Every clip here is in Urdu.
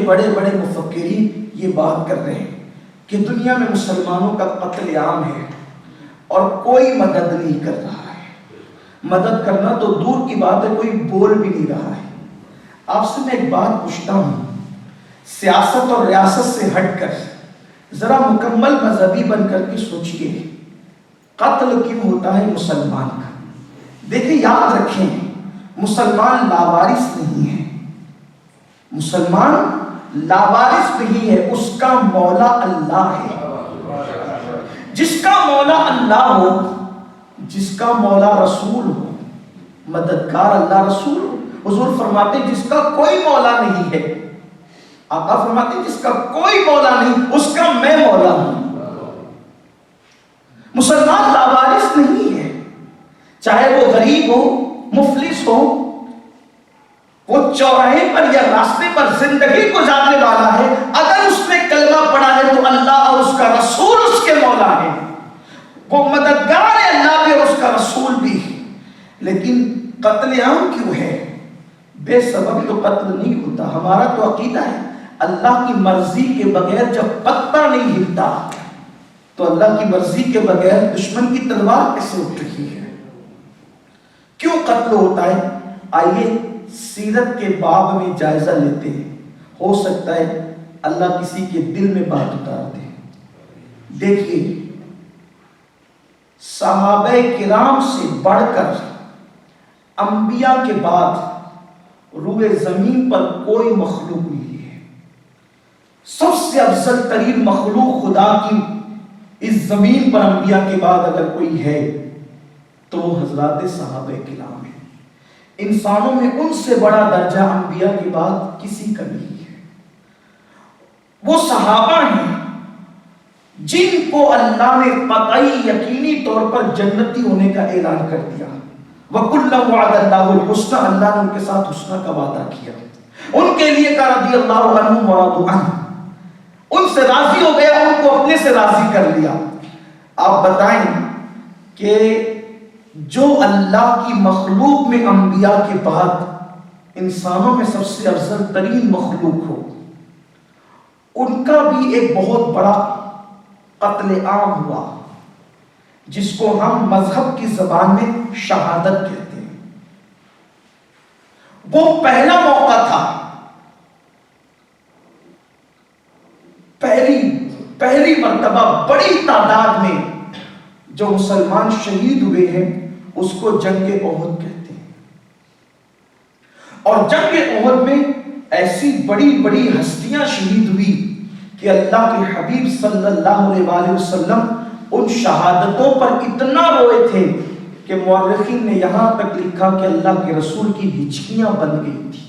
بڑے بڑے مفکرین یہ بات کر رہے ہیں کہ دنیا میں مسلمانوں کا قتل عام ہے اور کوئی مدد نہیں کر رہا ہے. مدد کرنا تو دور کی بات ہے، کوئی بول بھی نہیں رہا ہے. آپ سے میں ایک بات پوچھتا ہوں، سیاست اور ریاست سے ہٹ کر ذرا مکمل مذہبی بن کر کے سوچئے، قتل کیوں ہوتا ہے مسلمان کا؟ دیکھیں، یاد رکھیں، مسلمان لاوارث نہیں ہے. مسلمان لاوارث نہیں ہے، اس کا مولا اللہ ہے. جس کا مولا اللہ ہو، جس کا مولا رسول ہو، مددگار اللہ رسول ہو. حضور فرماتے جس کا کوئی مولا نہیں ہے، آقا فرماتے جس کا کوئی مولا نہیں، اس کا میں مولا ہوں. مسلمان لاوارث نہیں ہے، چاہے وہ غریب ہو، مفلس ہو، وہ چوراہے پر یا راستے پر زندگی گزارنے والا ہے، اگر اس نے کلمہ پڑھا ہے تو اللہ اور اس کا رسول اس کے مولا ہے. وہ مددگار ہے اللہ بھی اور اس کا رسول بھی. لیکن قتل عام کیوں ہے؟ بے سبب تو قتل نہیں ہوتا. ہمارا تو عقیدہ ہے اللہ کی مرضی کے بغیر جب پتہ نہیں ہلتا تو اللہ کی مرضی کے بغیر دشمن کی تلوار کیسے اٹھ رہی ہے؟ کیوں قتل ہوتا ہے؟ آئیے سیرت کے باب میں جائزہ لیتے ہیں، ہو سکتا ہے اللہ کسی کے دل میں بات اتار دے. دیکھیے، صحابہ کرام سے بڑھ کر انبیاء کے بعد روئے زمین پر کوئی مخلوق نہیں ہے. سب سے افضل ترین مخلوق خدا کی اس زمین پر انبیاء کے بعد اگر کوئی ہے تو وہ حضرات صحابہ کرام ہیں. انسانوں میں ان سے بڑا درجہ انبیاء کے بعد کسی کا نہیں ہے. وہ صحابہ ہیں جن کو اللہ نے قطعی یقینی طور پر جنتی ہونے کا اعلان کر دیا. وَكُلًّا وَعَدَ اللَّهُ الْحُسْنَى، اللہ نے ان کے ساتھ حسنہ کا وعدہ کیا. ان کے لیے کا رضی اللہ عنہم ورضوا عنہ، ان سے راضی ہو گیا، ان کو اپنے سے راضی کر لیا. آپ بتائیں کہ جو اللہ کی مخلوق میں انبیاء کے بعد انسانوں میں سب سے افضل ترین مخلوق ہو، ان کا بھی ایک بہت بڑا قتل عام ہوا جس کو ہم مذہب کی زبان میں شہادت کہتے ہیں. وہ پہلا موقع تھا، پہلی مرتبہ بڑی تعداد میں جو مسلمان شہید ہوئے ہیں اس کو جنگ احد کہتے ہیں. اور جنگ احد میں ایسی بڑی بڑی ہستیاں شہید ہوئی کہ اللہ کے حبیب صلی اللہ علیہ وآلہ وسلم ان شہادتوں پر اتنا روئے تھے کہ مورخین نے یہاں تک لکھا کہ اللہ کے رسول کی ہچکیاں بن گئی تھی.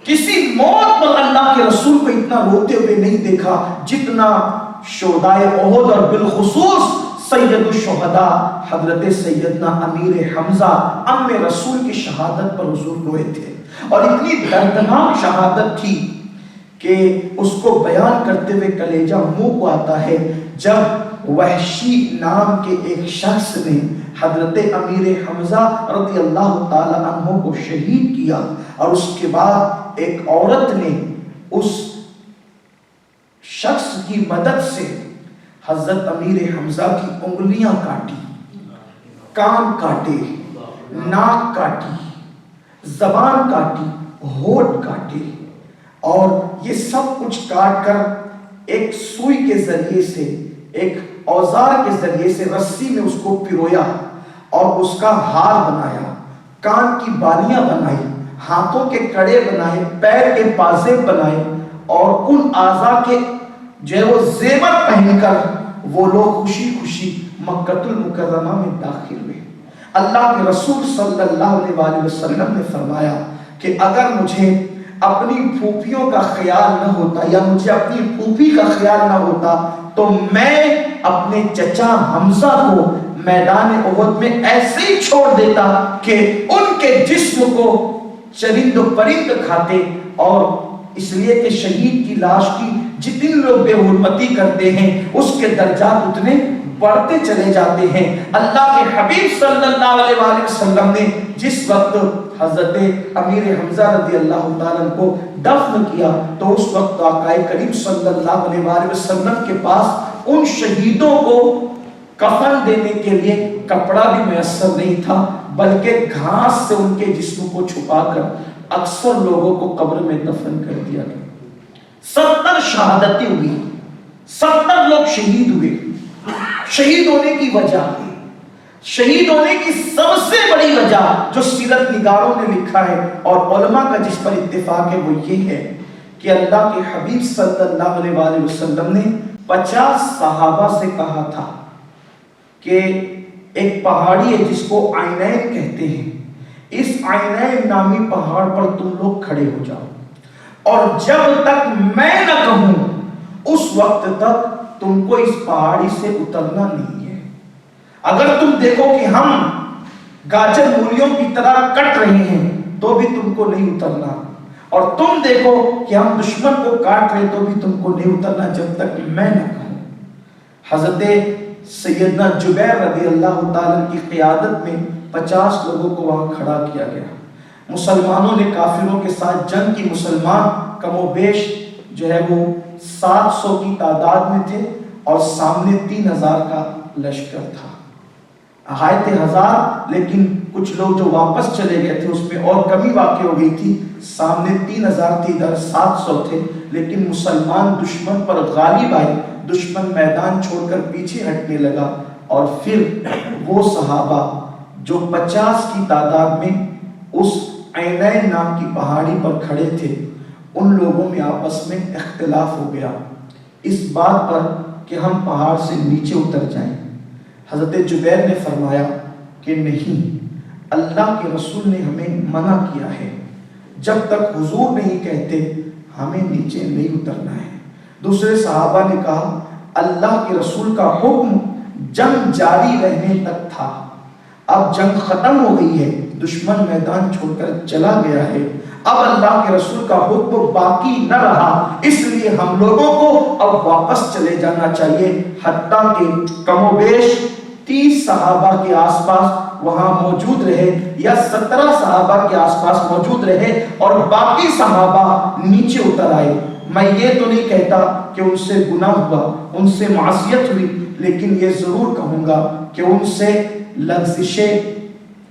کسی موت پر اللہ کے رسول کو اتنا روتے ہوئے نہیں دیکھا جتنا شہدائے احد، اور بالخصوص سید الشہداء حضرت سیدنا امیر حمزہ ام رسول کی شہادت پر حضور روئے تھے. اور اتنی دردناک شہادت تھی کہ اس کو بیان کرتے ہوئے کلیجہ منہ کو آتا ہے جب وحشی نام کے ایک شخص نے حضرت امیر حمزہ رضی اللہ تعالی عنہ کو شہید کیا، اور اس کے بعد ایک عورت نے اس شخص کی مدد سے حضرت امیر حمزہ کی انگلیاں کاٹی، کان کاٹے، ناک کاٹی، زبان کاٹی، ہونٹ کاٹے، اور یہ سب کچھ کاٹ کر ایک سوئی کے ذریعے سے، ایک اوزار کے ذریعے سے رسی میں اس کو پرویا اور اس کا ہار بنایا، کان کی بالیاں بنائی، ہاتھوں کے کڑے بنائے، پیر کے پازے بنائے، اور ان اعضاء کے جو وہ زیور پہن کر وہ لوگ خوشی خوشی مکۃ المکرمہ میں داخل ہوئے. اللہ کے رسول صلی اللہ علیہ وآلہ وسلم نے فرمایا کہ اگر مجھے اپنی پھوپھیوں کا خیال نہ ہوتا یا مجھے اپنی پھوپھی کا خیال نہ ہوتا تو میں اپنے چچا حمزہ کو میدان احد میں ایسے ہی چھوڑ دیتا کہ ان کے جسم کو چرند و پرند کھاتے. اور اس لیے کہ شہید کی لاش کی جتنے لوگ بے حرمتی کرتے ہیں اس کے درجات اتنے بڑھتے چلے جاتے ہیں۔ اللہ کے حبیب صلی اللہ علیہ وآلہ وسلم نے جس وقت حضرت امیر حمزہ رضی اللہ تعالیٰ عنہ کو دفن کیا تو اس وقت آقا کریم صلی اللہ علیہ وآلہ وسلم کے پاس ان شہیدوں کو کفن دینے کے لیے کپڑا بھی میسر نہیں تھا، بلکہ گھاس سے ان کے جسم کو چھپا کر اکثر لوگوں کو قبر میں دفن کر دیا گیا۔ 70 شہادتیں ہوئی، 70 لوگ شہید ہوئے۔ شہید ہونے کی وجہ، شہید ہونے کی سب سے بڑی وجہ جو سیرت نگاروں نے لکھا ہے اور علماء کا جس پر اتفاق ہے وہ یہ ہے کہ اللہ کے حبیب صلی اللہ علیہ وآلہ وسلم نے 50 صحابہ سے کہا تھا کہ ایک پہاڑی ہے جس کو عینین کہتے ہیں، اس عینین نامی پہاڑ پر تم لوگ کھڑے ہو جاؤ، اور جب تک میں نہ کہوں اس وقت تک تم کو اس پہاڑی سے اترنا نہیں ہے۔ اگر تم دیکھو کہ ہم گاجر مولیوں کی طرح کٹ رہے ہیں تو بھی تم کو نہیں اترنا، اور تم دیکھو کہ ہم دشمن کو کاٹ رہے تو بھی تم کو نہیں اترنا جب تک میں نہ کہوں۔ حضرت سیدنا جبیر رضی اللہ تعالیٰ کی قیادت میں 50 لوگوں کو وہاں کھڑا کیا گیا۔ مسلمانوں نے کافروں کے ساتھ جنگ کی، مسلمان کم و بیش جو ہے وہ 700 کی تعداد میں تھے اور سامنے 3000 کا لشکر تھا۔ آئے تھے 1000 لیکن کچھ لوگ جو واپس چلے گئے تھے اس میں اور کمی واقع ہو گئی تھی، سامنے 3000 تھی، ادھر 700 تھے، لیکن مسلمان دشمن پر غالب آئے، دشمن میدان چھوڑ کر پیچھے ہٹنے لگا، اور پھر وہ صحابہ جو 50 کی تعداد میں اس عینین نام کی پہاڑی پر کھڑے تھے، ان لوگوں میں آپس میں اختلاف ہو گیا اس بات پر کہ ہم پہاڑ سے نیچے اتر جائیں۔ حضرت جبیر نے فرمایا کہ نہیں، اللہ کے رسول نے ہمیں منع کیا ہے، جب تک حضور نہیں کہتے ہمیں نیچے نہیں اترنا ہے۔ دوسرے صحابہ نے کہا اللہ کے رسول کا حکم جنگ جاری رہنے تک تھا، اب جنگ ختم ہو گئی ہے، دشمن میدان چھوڑ کر چلا گیا ہے، اب اللہ کے رسول کا حکم باقی نہ رہا، اس لیے ہم لوگوں کو اب واپس چلے جانا چاہیے۔ حتیٰ کہ کم و بیش 30 صحابہ کے آس پاس وہاں موجود رہے یا 17 صحابہ کے آس پاس موجود رہے اور باقی صحابہ نیچے اتر آئے۔ میں یہ تو نہیں کہتا کہ ان سے گناہ ہوا، ان سے معصیت ہوئی، لیکن یہ ضرور کہوں گا کہ ان سے لغزش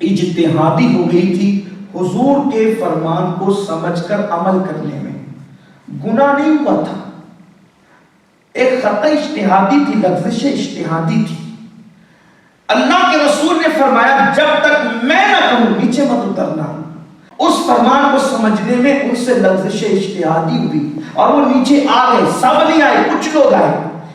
اجتہادی ہو گئی تھی، حضور کے فرمان کو سمجھ کر عمل کرنے میں گناہ نہیں ہوا تھا، ایک خطا اجتہادی تھی، لغزش اجتہادی تھی۔ اللہ کے رسول نے فرمایا جب تک میں نہ کہوں نیچے مت اترنا، اس فرمان کو سمجھنے میں ان سے لغزش اجتہادی ہوئی اور وہ نیچے آ گئے۔ سب نہیں آئے، کچھ لوگ آئے،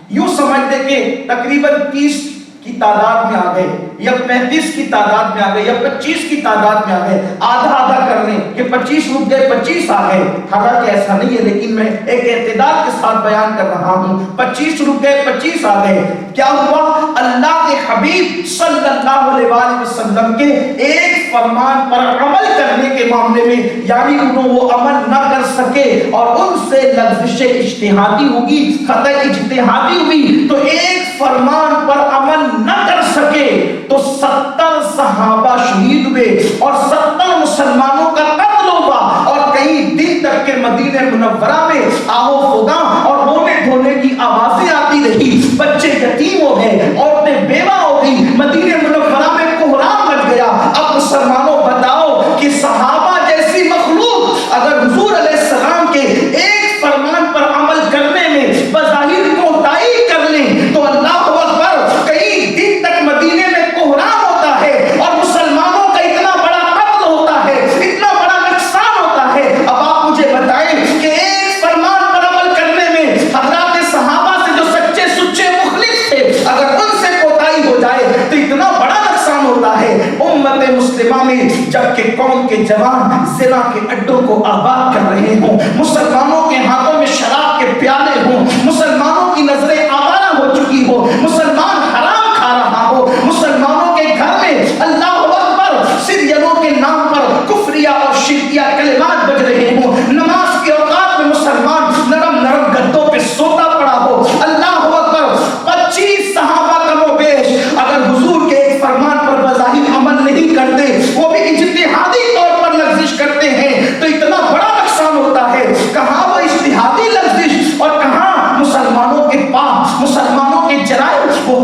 یوں سمجھ دے کہ تقریباً 30 کی تعداد میں آ گئے یا 35 کی تعداد میں آ گئے یا 25 کی تعداد میں آ گئے، آدھا آدھا کر لیں کہ 25 رک گئے 25 آ گئے، حالانکہ ایسا نہیں ہے، لیکن میں ایک اعتدال کے ساتھ بیان کر رہا ہوں۔ 25 رک گئے 25 آ گئے، کیا ہوا؟ اللہ کے حبیب صلی اللہ علیہ وآلہ وسلم کے ایک فرمان پر عمل کرنے کے معاملے میں یعنی انہوں وہ عمل نہ کر سکے اور ان سے لغزش اجتہادی ہوگی، خطا اجتہادی ہوئی تو ایک فرمان پر عمل نہ کر سکے تو 70 صحابہ شہید ہوئے اور 70 مسلمانوں کا قتل ہوا، اور کئی دن تک کے مدینہ منورہ میں آہو فغاں اور رونے دھونے کی آوازیں آتی رہی، بچے یتیم ہو گئے، عورتیں بیوہ ہو گئی، مدینہ منورہ میں کوہرام مچ گیا۔ اب مسلمانوں بتاؤ کہ صحابہ جیسی مخلوق اگر حضور علیہ السلام کے ایک فرمان پر عمل کرنے میں بظاہر کوتاہی کر لیں تو اللہ اکبر کئی دن تک مدینے میں کوہرام ہوتا ہے اور مسلمانوں کا اتنا بڑا قتل ہوتا ہے، اتنا بڑا نقصان ہوتا ہے۔ اب آپ مجھے بتائیں کہ ایک فرمان پر عمل کرنے میں حضرات صحابہ سے جو سچے سچے مخلص تھے اگر ان سے کوتاہی ہو جائے تو اتنا بڑا نقصان ہوتا ہے امت مسلمہ میں، جبکہ قوم کے جوان زنا کے اڈوں کو آباد کر رہے ہوں، مسلمانوں کے ہاتھوں میں شراب کے پیالے ہوں، مسلمانوں کی نظریں آوارہ ہو چکی ہو، مسلمان حرام کھا رہا ہو، مسلمانوں کے گھر میں اللہ اکبر سریلوں کے نام پر کفریہ اور شرکیہ کلمات بج رہے ہوں، نماز کے اوقات میں مسلمان نرم نرم گدوں پہ سوتا پڑا ہو، اللہ اکبر 25 صحابہ کم و بیش